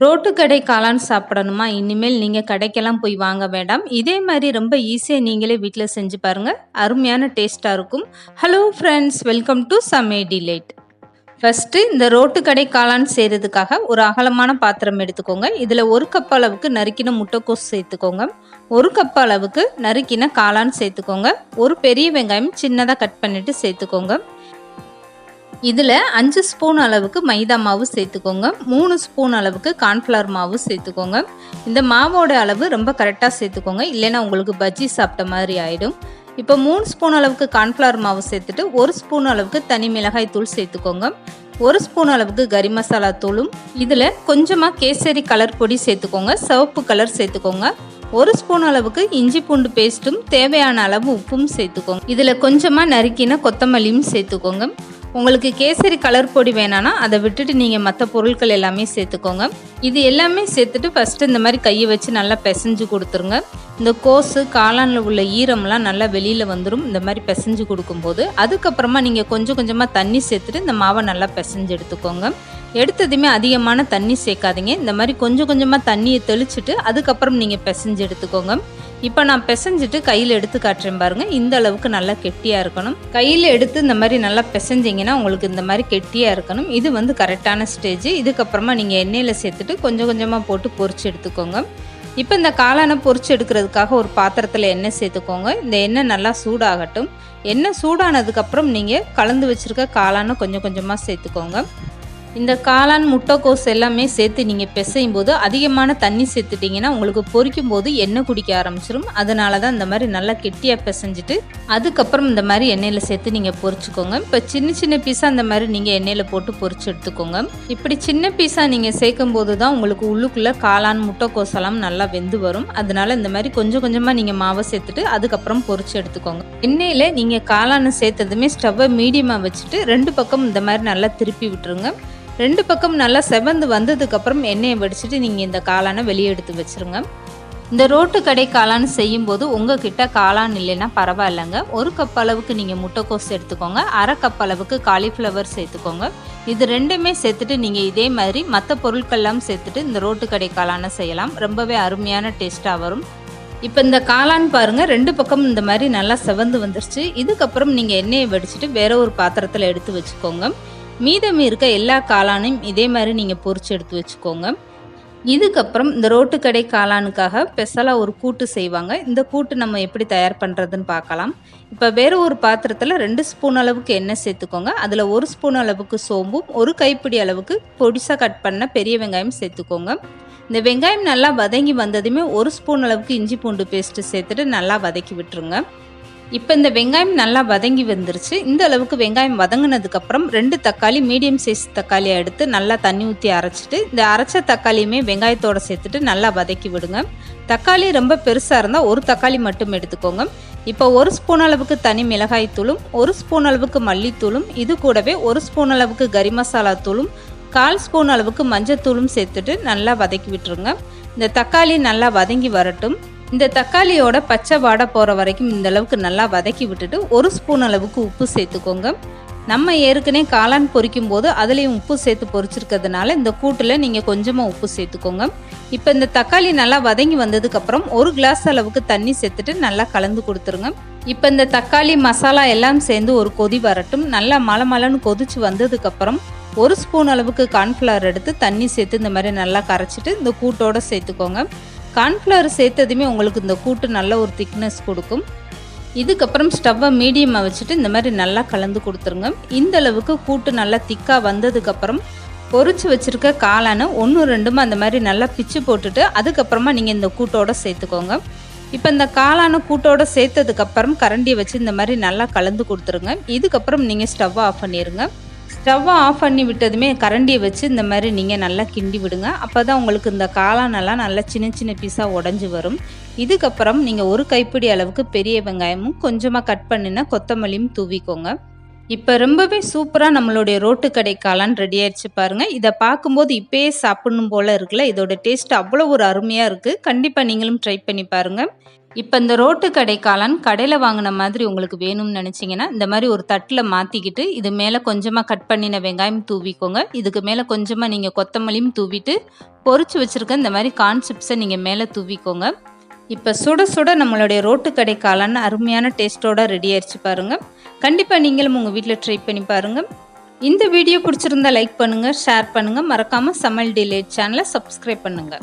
Road கடை காளான் சாப்பிடணுமா? இனிமேல் நீங்க கடைக்கெல்லாம் போய் வாங்க வேண்டாம். இதே மாரி ரொம்ப ஈஸியா நீங்களே வீட்ல செஞ்சு பாருங்க. அருமையான டேஸ்ட்டா இருக்கும். ஹலோ ஃப்ரெண்ட்ஸ், வெல்கம் டு சமையல் டிலைட். ஃபர்ஸ்ட்டு இந்த ரோட்டு கடை காளான் செய்கிறதுக்காக ஒரு அகலமான பாத்திரம் எடுத்துக்கோங்க. இதில் 1 கப் அளவுக்கு நறுக்கின முட்டைக்கோஸ் சேர்த்துக்கோங்க. 1 கப் அளவுக்கு நறுக்கின காளான் சேர்த்துக்கோங்க. ஒரு பெரிய வெங்காயம் சின்னதாக கட் பண்ணிட்டு சேர்த்துக்கோங்க. இதில் 5 ஸ்பூன் அளவுக்கு மைதா மாவு சேர்த்துக்கோங்க. 3 ஸ்பூன் அளவுக்கு கார்ன்ஃப்ளவர் மாவு சேர்த்துக்கோங்க. இந்த மாவோட அளவு ரொம்ப கரெக்டாக சேர்த்துக்கோங்க, இல்லைன்னா உங்களுக்கு பஜ்ஜி சாப்பிட்ட மாதிரி ஆகிடும். இப்போ 3 ஸ்பூன் அளவுக்கு கார்ன்ஃப்ளவர் மாவு சேர்த்துட்டு 1 ஸ்பூன் அளவுக்கு தனி மிளகாய் தூள் சேர்த்துக்கோங்க. 1 ஸ்பூன் அளவுக்கு கறி மசாலா தூளும், இதில் கொஞ்சமாக கேசரி கலர் பொடி சேர்த்துக்கோங்க. சிவப்பு கலர் சேர்த்துக்கோங்க. 1 ஸ்பூன் அளவுக்கு இஞ்சி பூண்டு பேஸ்ட்டும், தேவையான அளவு உப்பும் சேர்த்துக்கோங்க. இதில் கொஞ்சமாக நறுக்கின கொத்தமல்லியும் சேர்த்துக்கோங்க. உங்களுக்கு கேசரி கலர் பொடி வேணான்னா அதை விட்டுட்டு நீங்கள் மற்ற பொருட்கள் எல்லாமே சேர்த்துக்கோங்க. இது எல்லாமே சேர்த்துட்டு ஃபஸ்ட்டு இந்த மாதிரி கையை வச்சு நல்லா பிசைஞ்சு கொடுத்துருங்க. இந்த கோஸு காளானில் உள்ள ஈரம்லாம் நல்லா வெளியில் வந்துடும் இந்த மாதிரி பிசைஞ்சு கொடுக்கும்போது. அதுக்கப்புறமா நீங்கள் கொஞ்சம் கொஞ்சமாக தண்ணி சேர்த்துட்டு இந்த மாவை நல்லா பிசைஞ்சு எடுத்துக்கோங்க. எடுத்ததுமே அதிகமான தண்ணி சேர்க்காதீங்க. இந்த மாதிரி கொஞ்சம் கொஞ்சமாக தண்ணியை தெளிச்சுட்டு அதுக்கப்புறம் நீங்கள் பிசைஞ்சு எடுத்துக்கோங்க. இப்போ நான் பிசைஞ்சிட்டு கையில் எடுத்து காட்டுறேன் பாருங்கள். இந்த அளவுக்கு நல்லா கெட்டியாக இருக்கணும். கையில் எடுத்து இந்த மாதிரி நல்லா பிசைஞ்சிங்கன்னா உங்களுக்கு இந்த மாதிரி கெட்டியாக இருக்கணும். இது கரெக்டான ஸ்டேஜ். இதுக்கப்புறமா நீங்கள் எண்ணெயில் சேர்த்துட்டு கொஞ்சம் கொஞ்சமாக போட்டு பொரிச்சு எடுத்துக்கோங்க. இப்போ இந்த காளானை பொரிச்சு எடுக்கிறதுக்காக ஒரு பாத்திரத்தில் எண்ணெய் சேர்த்துக்கோங்க. இந்த எண்ணெய் நல்லா சூடாகட்டும். எண்ணெய் சூடானதுக்கப்புறம் நீங்கள் கலந்து வச்சுருக்க காளானை கொஞ்சம் கொஞ்சமாக சேர்த்துக்கோங்க. இந்த காளான் முட்டைக்கோஸ் எல்லாமே சேர்த்து நீங்கள் பிசையும் போது அதிகமான தண்ணி சேர்த்துட்டிங்கன்னா உங்களுக்கு பொரிக்கும் போது எண்ணெய் குடிக்க ஆரம்பிச்சிடும். அதனால தான் இந்த மாதிரி நல்லா கெட்டியாக பிசைஞ்சிட்டு அதுக்கப்புறம் இந்த மாதிரி எண்ணெயில் சேர்த்து நீங்கள் பொரிச்சுக்கோங்க. இப்போ சின்ன சின்ன பீஸாக இந்த மாதிரி நீங்கள் எண்ணெயில் போட்டு பொரிச்சு எடுத்துக்கோங்க. இப்படி சின்ன பீஸாக நீங்கள் சேர்க்கும் போது தான் உங்களுக்கு உள்ளுக்குள்ளே காளான் முட்டைக்கோஸ் எல்லாம் நல்லா வெந்து வரும். அதனால இந்த மாதிரி கொஞ்சம் கொஞ்சமாக நீங்கள் மாவை சேர்த்துட்டு அதுக்கப்புறம் பொரிச்சு எடுத்துக்கோங்க. எண்ணெயில் நீங்கள் காளானை சேர்த்ததுமே ஸ்டவ்வை மீடியமாக வச்சுட்டு 2 பக்கம் இந்த மாதிரி நல்லா திருப்பி விட்டுருங்க. 2 பக்கம் நல்லா செவந்து வந்ததுக்கப்புறம் எண்ணெயை வடிச்சிட்டு நீங்கள் இந்த காளானை வெளியே எடுத்து வச்சுருங்க. இந்த ரோட்டு கடை காளான் செய்யும்போது உங்ககிட்ட காளான் இல்லைன்னா பரவாயில்லைங்க. 1 கப் அளவுக்கு நீங்கள் முட்டைக்கோஸ் எடுத்துக்கோங்க. 1/2 கப் அளவுக்கு காலிஃப்ளவர் சேர்த்துக்கோங்க. இது ரெண்டுமே சேர்த்துட்டு நீங்கள் இதே மாதிரி மற்ற பொருட்கள்லாம் சேர்த்துட்டு இந்த ரோட்டு கடை காளானை செய்யலாம். ரொம்பவே அருமையான டேஸ்ட்டாக வரும். இப்போ இந்த காளான் பாருங்கள், 2 பக்கம் இந்த மாதிரி நல்லா செவந்து வந்துருச்சு. இதுக்கப்புறம் நீங்கள் எண்ணெயை வடிச்சிட்டு வேற ஒரு பாத்திரத்தில் எடுத்து வச்சுக்கோங்க. மீதம் இருக்க எல்லா காளானையும் இதே மாதிரி நீங்கள் பொரிச்சு எடுத்து வச்சுக்கோங்க. இதுக்கப்புறம் இந்த ரோட்டு கடை காளானுக்காக ஸ்பெஷலாக ஒரு கூட்டு செய்வாங்க. இந்த கூட்டு நம்ம எப்படி தயார் பண்ணுறதுன்னு பார்க்கலாம். இப்போ வேறு ஒரு பாத்திரத்தில் 2 ஸ்பூன் அளவுக்கு எண்ணெய் சேர்த்துக்கோங்க. அதில் 1 ஸ்பூன் அளவுக்கு சோம்பும், 1 கைப்பிடி அளவுக்கு பொடிசாக கட் பண்ண பெரிய வெங்காயம் சேர்த்துக்கோங்க. இந்த வெங்காயம் நல்லா வதங்கி வந்ததுமே 1 ஸ்பூன் அளவுக்கு இஞ்சி பூண்டு பேஸ்ட்டு சேர்த்துட்டு நல்லா வதக்கி விட்டுருங்க. இப்போ இந்த வெங்காயம் நல்லா வதங்கி வந்துருச்சு. இந்த அளவுக்கு வெங்காயம் வதங்கினதுக்கப்புறம் 2 தக்காளி மீடியம் சைஸ் தக்காளியை எடுத்து நல்லா தண்ணி ஊற்றி அரைச்சிட்டு இந்த அரைச்ச தக்காளியுமே வெங்காயத்தோடு சேர்த்துட்டு நல்லா வதக்கி விடுங்க. தக்காளி ரொம்ப பெருசாக இருந்தால் 1 தக்காளி மட்டும் எடுத்துக்கோங்க. இப்போ 1 ஸ்பூன் அளவுக்கு தனி மிளகாய் தூளும், 1 ஸ்பூன் அளவுக்கு மல்லித்தூளும், இது கூடவே 1 ஸ்பூன் அளவுக்கு கறி மசாலா தூளும், 1/4 ஸ்பூன் அளவுக்கு மஞ்சத்தூளும் சேர்த்துட்டு நல்லா வதக்கி விட்டுருங்க. இந்த தக்காளி நல்லா வதங்கி வரட்டும். இந்த தக்காளியோட பச்சை வாடை போகிற வரைக்கும் இந்த அளவுக்கு நல்லா வதக்கி விட்டுட்டு 1 ஸ்பூன் அளவுக்கு உப்பு சேர்த்துக்கோங்க. நம்ம ஏற்கனவே காளான் பொரிக்கும் போது அதுலேயும் உப்பு சேர்த்து பொரிச்சிருக்கிறதுனால இந்த கூட்டில் நீங்கள் கொஞ்சமாக உப்பு சேர்த்துக்கோங்க. இப்போ இந்த தக்காளி நல்லா வதங்கி வந்ததுக்கப்புறம் 1 கிளாஸ் அளவுக்கு தண்ணி சேர்த்துட்டு நல்லா கலந்து கொடுத்துருங்க. இப்போ இந்த தக்காளி மசாலா எல்லாம் சேர்ந்து ஒரு கொதி வரட்டும். நல்லா மலமலன்னு கொதிச்சு வந்ததுக்கப்புறம் 1 ஸ்பூன் அளவுக்கு கார்ன்ஃப்ளவர் எடுத்து தண்ணி சேர்த்து இந்த மாதிரி நல்லா கரைச்சிட்டு இந்த கூட்டோடு சேர்த்துக்கோங்க. கார்ன்ஃப்ளவர் சேர்த்ததுமே உங்களுக்கு இந்த கூட்டு நல்ல ஒரு திக்னஸ் கொடுக்கும். இதுக்கப்புறம் ஸ்டவ்வை மீடியமாக வச்சுட்டு இந்த மாதிரி நல்லா கலந்து கொடுத்துருங்க. இந்த அளவுக்கு கூட்டு நல்லா திக்காக வந்ததுக்கப்புறம் பொரிச்சு வச்சுருக்க காளானை 1-2 அந்த மாதிரி நல்லா பிச்சு போட்டுட்டு அதுக்கப்புறமா நீங்கள் இந்த கூட்டோடு சேர்த்துக்கோங்க. இப்போ இந்த காளானை கூட்டோடு சேர்த்ததுக்கப்புறம் கரண்டியை வச்சு இந்த மாதிரி நல்லா கலந்து கொடுத்துருங்க. இதுக்கப்புறம் நீங்கள் ஸ்டவ்வை ஆஃப் பண்ணிடுங்க. ஸ்டவ்வை ஆஃப் பண்ணி விட்டதுமே கரண்டியை வச்சு இந்த மாதிரி நீங்கள் நல்லா கிண்டி விடுங்க. அப்போ தான் உங்களுக்கு இந்த காளானெல்லாம் நல்லா சின்ன சின்ன பீஸாக உடஞ்சி வரும். இதுக்கப்புறம் நீங்கள் 1 கைப்பிடி அளவுக்கு பெரிய வெங்காயமும் கொஞ்சமாக கட் பண்ணின கொத்தமல்லியும் தூவிக்கோங்க. இப்போ ரொம்பவே சூப்பராக நம்மளுடைய ரோட்டு கடை காளான் ரெடி ஆயிடுச்சு பாருங்கள். இதை பார்க்கும்போது இப்போயே சாப்பிடணும் போல் இருக்குல்ல. இதோட டேஸ்ட் அவ்வளோ ஒரு அருமையாக இருக்குது. கண்டிப்பாக நீங்களும் ட்ரை பண்ணி பாருங்கள். இப்போ இந்த ரோட்டு கடை காளான் கடையில் வாங்கின மாதிரி உங்களுக்கு வேணும்னு நினச்சிங்கன்னா இந்த மாதிரி ஒரு தட்டில் மாற்றிக்கிட்டு இது மேலே கொஞ்சமாக கட் பண்ணின வெங்காயம் தூவிக்கோங்க. இதுக்கு மேலே கொஞ்சமாக நீங்கள் கொத்தமல்லியும் தூவிட்டு பொரிச்சு வச்சுருக்க இந்த மாதிரி கார்ன் சிப்ஸை நீங்கள் மேலே தூவிக்கோங்க. இப்போ சுட சுட நம்மளுடைய ரோட்டு கடை காளான் அருமையான டேஸ்ட்டோட ரெடி ஆயிடுச்சு பாருங்கள். கண்டிப்பாக நீங்களும் உங்கள் வீட்டில் ட்ரை பண்ணி பாருங்கள். இந்த வீடியோ பிடிச்சிருந்தா லைக் பண்ணுங்கள், ஷேர் பண்ணுங்கள். மறக்காமல் சமையல் டிலைட் சேனலை சப்ஸ்கிரைப் பண்ணுங்கள்.